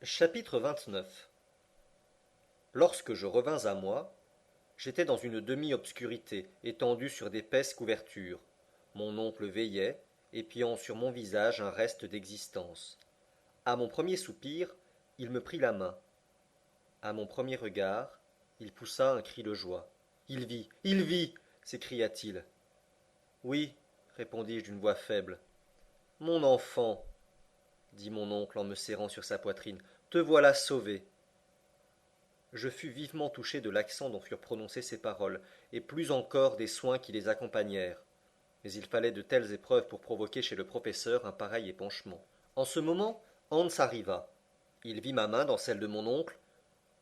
Chapitre 29. Lorsque je revins à moi, j'étais dans une demi-obscurité, étendu sur d'épaisses couvertures. Mon oncle veillait, épiant sur mon visage un reste d'existence. À mon premier soupir, il me prit la main. À mon premier regard, il poussa un cri de joie. Il vit, il vit s'écria-t-il. Oui, répondis-je d'une voix faible. Mon enfant, dit mon oncle en me serrant sur sa poitrine, te voilà sauvé. Je fus vivement touché de l'accent dont furent prononcées ces paroles, et plus encore des soins qui les accompagnèrent. Mais il fallait de telles épreuves pour provoquer chez le professeur un pareil épanchement. En ce moment, Hans arriva. Il vit ma main dans celle de mon oncle.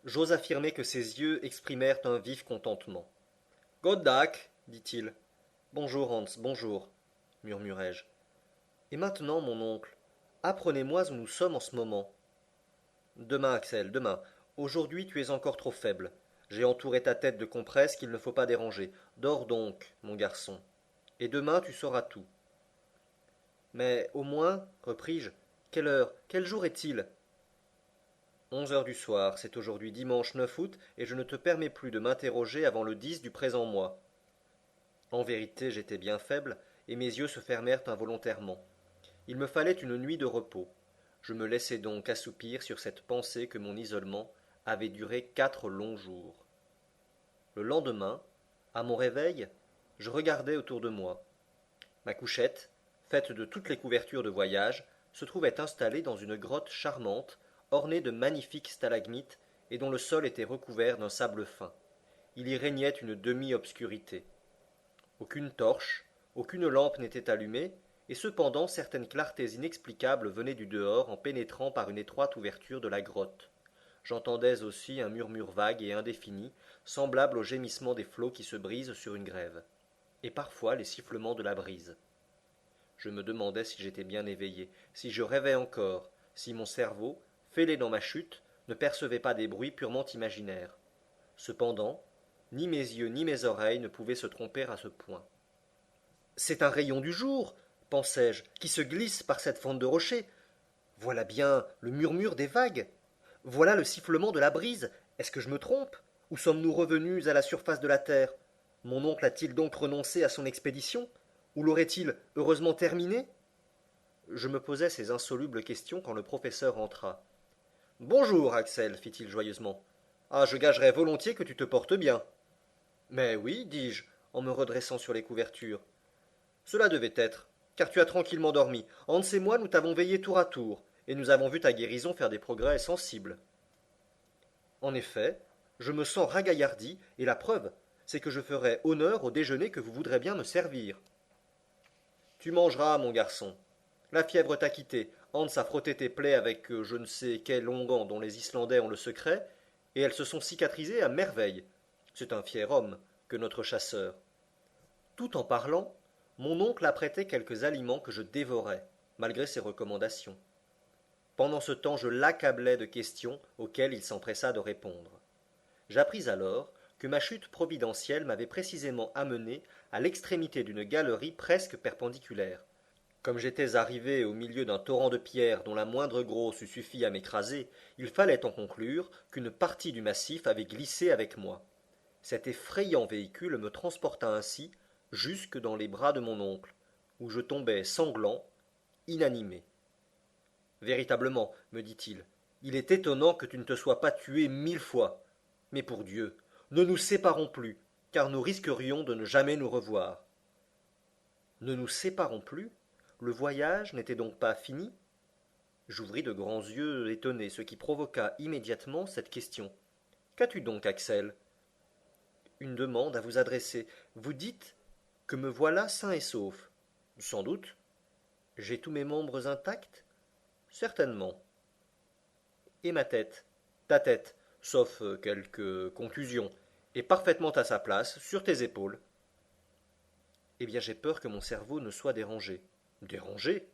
J'ose affirmer que ses yeux exprimèrent un vif contentement. Goddag, dit-il. Bonjour, Hans, bonjour, murmurai-je. Et maintenant, mon oncle, apprenez-moi où nous sommes en ce moment. Demain, Axel, demain. Aujourd'hui, tu es encore trop faible. J'ai entouré ta tête de compresses qu'il ne faut pas déranger. Dors donc, mon garçon. Et demain, tu sauras tout. Mais au moins, repris-je, quelle heure, quel jour est-il 11 heures du soir, c'est aujourd'hui dimanche 9 août, et je ne te permets plus de m'interroger avant le 10 du présent mois. En vérité, j'étais bien faible, et mes yeux se fermèrent involontairement. Il me fallait une nuit de repos. Je me laissai donc assoupir sur cette pensée que mon isolement avait duré 4 longs jours. Le lendemain, à mon réveil, je regardai autour de moi. Ma couchette, faite de toutes les couvertures de voyage, se trouvait installée dans une grotte charmante, ornée de magnifiques stalagmites et dont le sol était recouvert d'un sable fin. Il y régnait une demi-obscurité. Aucune torche, aucune lampe n'était allumée, et cependant certaines clartés inexplicables venaient du dehors en pénétrant par une étroite ouverture de la grotte. J'entendais aussi un murmure vague et indéfini, semblable au gémissement des flots qui se brisent sur une grève, et parfois les sifflements de la brise. Je me demandais si j'étais bien éveillé, si je rêvais encore, si mon cerveau, fêlé dans ma chute, ne percevait pas des bruits purement imaginaires. Cependant, ni mes yeux ni mes oreilles ne pouvaient se tromper à ce point. C'est un rayon du jour, pensai-je, qui se glisse par cette fente de rocher. Voilà bien le murmure des vagues. Voilà le sifflement de la brise. Est-ce que je me trompe? Ou sommes-nous revenus à la surface de la terre? Mon oncle a-t-il donc renoncé à son expédition? Ou l'aurait-il heureusement terminée? Je me posais ces insolubles questions quand le professeur entra. Bonjour, Axel, fit-il joyeusement. Ah, je gagerais volontiers que tu te portes bien. Mais oui, dis-je, en me redressant sur les couvertures. Cela devait être, car tu as tranquillement dormi. Hans et moi, nous t'avons veillé tour à tour, et nous avons vu ta guérison faire des progrès sensibles. En effet, je me sens ragaillardi, et la preuve, c'est que je ferai honneur au déjeuner que vous voudrez bien me servir. Tu mangeras, mon garçon. La fièvre t'a quitté. Hans a frotté tes plaies avec je ne sais quel onguent dont les Islandais ont le secret, et elles se sont cicatrisées à merveille. C'est un fier homme que notre chasseur. Tout en parlant, mon oncle apprêtait quelques aliments que je dévorais, malgré ses recommandations. Pendant ce temps, je l'accablais de questions auxquelles il s'empressa de répondre. J'appris alors que ma chute providentielle m'avait précisément amené à l'extrémité d'une galerie presque perpendiculaire. Comme j'étais arrivé au milieu d'un torrent de pierres dont la moindre grosse eût suffi à m'écraser, il fallait en conclure qu'une partie du massif avait glissé avec moi. Cet effrayant véhicule me transporta ainsi jusque dans les bras de mon oncle, où je tombai sanglant, inanimé. Véritablement, me dit-il, il est étonnant que tu ne te sois pas tué 1000 fois. Mais pour Dieu, ne nous séparons plus, car nous risquerions de ne jamais nous revoir. Ne nous séparons plus? Le voyage n'était donc pas fini? J'ouvris de grands yeux étonnés, ce qui provoqua immédiatement cette question. Qu'as-tu donc, Axel? Une demande à vous adresser. Vous dites que me voilà sain et sauf. Sans doute. J'ai tous mes membres intacts? Certainement. Et ma tête? Ta tête, sauf quelques contusions, est parfaitement à sa place, sur tes épaules. Eh bien, j'ai peur que mon cerveau ne soit dérangé. Dérangé?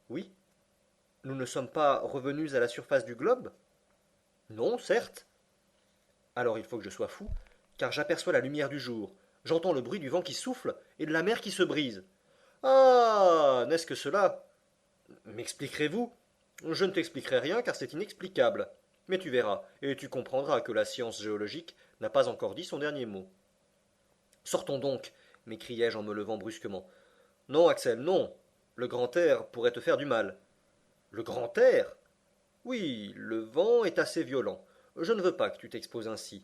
Oui. Nous ne sommes pas revenus à la surface du globe? Non, certes. Alors il faut que je sois fou, car j'aperçois la lumière du jour, j'entends le bruit du vent qui souffle et de la mer qui se brise. Ah, n'est-ce que cela? M'expliquerez-vous? Je ne t'expliquerai rien car c'est inexplicable. Mais tu verras, et tu comprendras que la science géologique n'a pas encore dit son dernier mot. Sortons donc, m'écriai-je en me levant brusquement. Non, Axel, non. Le grand air pourrait te faire du mal. Le grand air? Oui, le vent est assez violent. Je ne veux pas que tu t'exposes ainsi.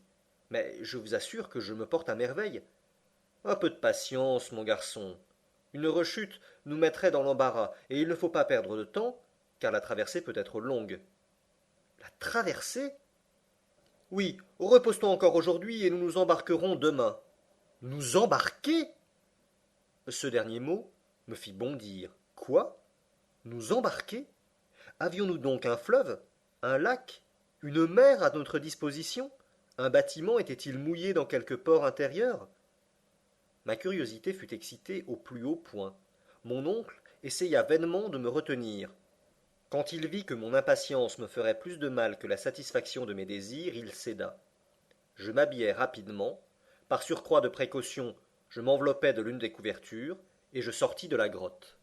Mais je vous assure que je me porte à merveille. Un peu de patience, mon garçon. Une rechute nous mettrait dans l'embarras, et il ne faut pas perdre de temps, car la traversée peut être longue. La traversée? Oui, repose-toi encore aujourd'hui et nous nous embarquerons demain. Nous embarquer? Ce dernier mot me fit bondir. Quoi? Nous embarquer? Avions-nous donc un fleuve? Un lac? Une mer à notre disposition? Un bâtiment était-il mouillé dans quelque port intérieur? Ma curiosité fut excitée au plus haut point. Mon oncle essaya vainement de me retenir. Quand il vit que mon impatience me ferait plus de mal que la satisfaction de mes désirs, il céda. Je m'habillai rapidement. Par surcroît de précaution, je m'enveloppai de l'une des couvertures, et je sortis de la grotte.